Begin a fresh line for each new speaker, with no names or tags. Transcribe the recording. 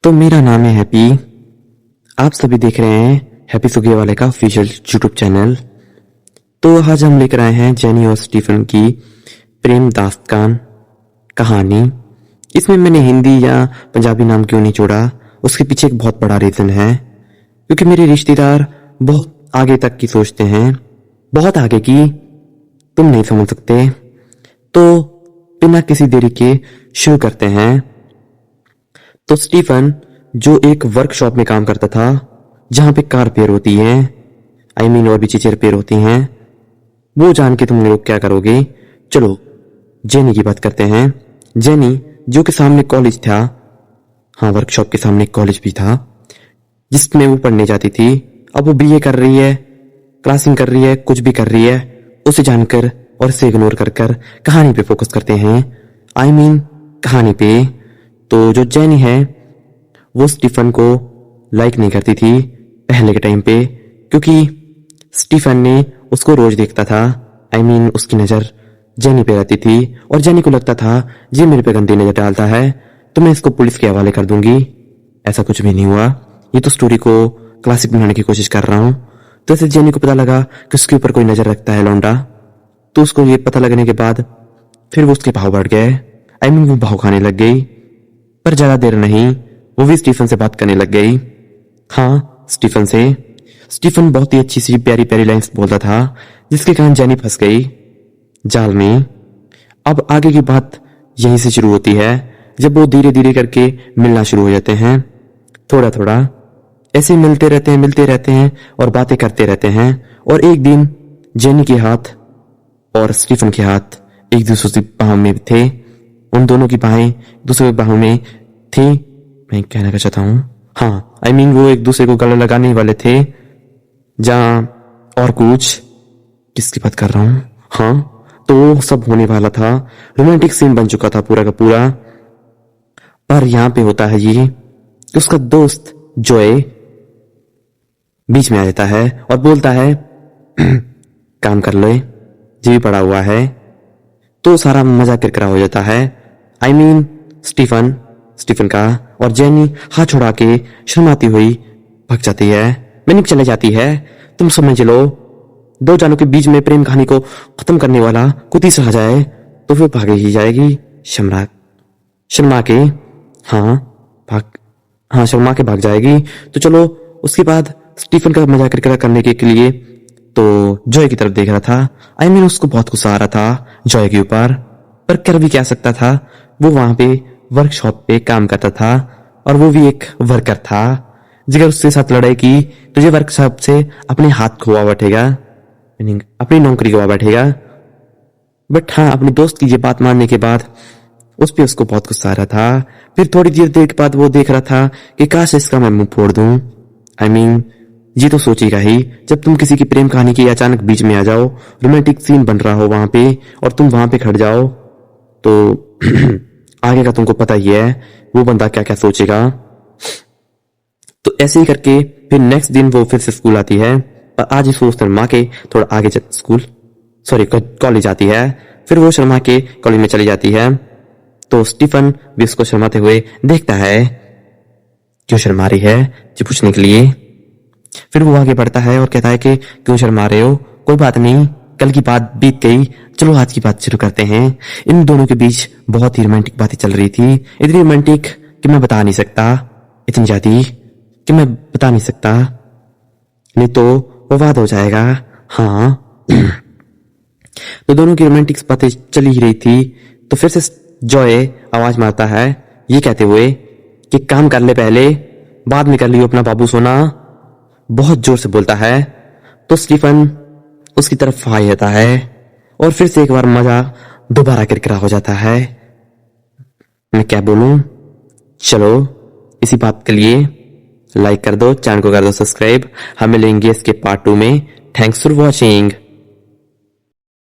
तो मेरा नाम है हैप्पी। आप सभी देख रहे हैं हैप्पी सुगेवाले का ऑफिशियल यूट्यूब चैनल। तो आज हम लेकर आए हैं जेनी और स्टीफन की प्रेम दास्तान कहानी। इसमें मैंने हिंदी या पंजाबी नाम क्यों नहीं जोड़ा, उसके पीछे एक बहुत बड़ा रीजन है। क्योंकि मेरे रिश्तेदार बहुत आगे तक की सोचते हैं, बहुत आगे की तुम नहीं समझ सकते। तो बिना किसी देरी के शुरू करते हैं। तो स्टीफन जो एक वर्कशॉप में काम करता था जहां पे कार रिपेयर होती है, और भी चीजें रिपेयर होती हैं, वो जान के तुम लोग क्या करोगे। चलो जेनी की बात करते हैं। जेनी जो कि सामने कॉलेज था, हाँ वर्कशॉप के सामने कॉलेज भी था जिसमें वो पढ़ने जाती थी। अब वो बीए कर रही है, क्लासिंग कर रही है, कुछ भी कर रही है। उसे जानकर और इसे इग्नोर कर कर कहानी पे फोकस करते हैं, कहानी पे। तो जो जेनी है वो स्टीफन को लाइक नहीं करती थी पहले के टाइम पे, क्योंकि स्टीफन ने उसको रोज देखता था। उसकी नजर जेनी पे रहती थी और जेनी को लगता था ये मेरे पे गंदी नजर डालता है तो मैं इसको पुलिस के हवाले कर दूंगी। ऐसा कुछ भी नहीं हुआ, ये तो स्टोरी को क्लासिक बनाने की कोशिश कर रहा हूं। तो ऐसे जेनी को पता लगा कि उसके ऊपर कोई नजर रखता है लौंडा। तो उसको ये पता लगने के बाद फिर वो उसके भाव बढ़ गए। वो भाव खाने लग गई। पर ज्यादा देर नहीं, वो भी स्टीफन से बात करने लग गई। हाँ, स्टीफन से। स्टीफन बहुत ही अच्छी सी प्यारी प्यारी लाइंस बोलता था जिसके कारण जेनी फंस गई जाल में। अब आगे की बात यहीं से शुरू होती है, जब वो धीरे धीरे करके मिलना शुरू हो जाते हैं। थोड़ा थोड़ा ऐसे मिलते रहते हैं और बातें करते रहते हैं। और एक दिन जेनी के हाथ और स्टीफन के हाथ एक दूसरे की बाहों में थे। उन दोनों की बाहें दूसरे की बाहों में थी। मैं कहना चाहता हूँ, हाँ वो एक दूसरे को गले लगाने वाले थे। जहां और कुछ किसकी बात कर रहा हूँ, हाँ तो वो सब होने वाला था। रोमांटिक सीन बन चुका था पूरा का पूरा। पर यहां पे होता है ये कि उसका दोस्त जॉय बीच में आ जाता है और बोलता है काम कर लो, ये भी पड़ा हुआ है। तो सारा मजा किरकिरा हो जाता है। स्टीफन का। और जेनी हाथ छुड़ा के शर्माती हुई भग जाती है, मैंने चले जाती है। तुम समझ लो, दो जानों के बीच में प्रेम कहानी को खत्म करने वाला कोई तीसरा आ जाए तो फिर भागे ही जाएगी शर्मा के। शर्मा के भाग जाएगी। तो चलो उसके बाद स्टीफन का मजा किरकिरा करने के लिए तो जॉय की तरफ देख रहा था। उसको बहुत गुस्सा आ रहा था जॉय के ऊपर, पर कर भी क्या सकता था। वो वहां पे वर्कशॉप पे काम करता था और वो भी एक वर्कर था। जिगर उसके साथ लड़ाई की तो ये वर्कशॉप से अपने हाथ खोवा बैठेगा, अपनी नौकरी गवा बैठेगा। बट हाँ, अपने दोस्त की ये बात मानने के बाद उस पे उसको बहुत गुस्सा आ रहा था। फिर थोड़ी देर के बाद वो देख रहा था कि काश इसका मैं मुंह फोड़ दूं। ये तो सोचेगा ही जब तुम किसी की प्रेम कहानी के अचानक बीच में आ जाओ, रोमांटिक सीन बन रहा हो वहां पे और तुम वहां पे खड़ जाओ तो आगे का तुमको पता ही है वो बंदा क्या क्या सोचेगा। तो ऐसे ही करके फिर नेक्स्ट दिन वो फिर से स्कूल आती है, और आज ही वो शर्मा के थोड़ा आगे कॉलेज आती है। फिर वो शर्मा के कॉलेज में चली जाती है। तो स्टीफन भी उसको शर्माते हुए देखता है, क्यों शर्मा रही है, ये पूछने के लिए। फिर वो आगे बढ़ता है और कहता है कि क्यों शर्मा रहे हो, कोई बात नहीं, कल की बात बीत गई, चलो आज की बात शुरू करते हैं। इन दोनों के बीच बहुत ही रोमांटिक बातें चल रही थी, इतनी रोमांटिक कि मैं बता नहीं सकता, इतनी ज्यादा कि मैं बता नहीं सकता, नहीं तो वो वाद हो जाएगा। हाँ तो दोनों की रोमांटिक बातें चली ही रही थी। तो फिर से जॉय आवाज मारता है ये कहते हुए कि काम कर ले पहले, बाद में कर लियो अपना बाबू सोना। बहुत जोर से बोलता है। तो स्टीफन उसकी तरफ आ जाता है और फिर से एक बार मजा दोबारा किरकिरा हो जाता है। मैं क्या बोलूं, चलो इसी बात के लिए लाइक कर दो, चैनल को कर दो सब्सक्राइब। हम मिलेंगे इसके पार्ट 2 में। Thanks for watching.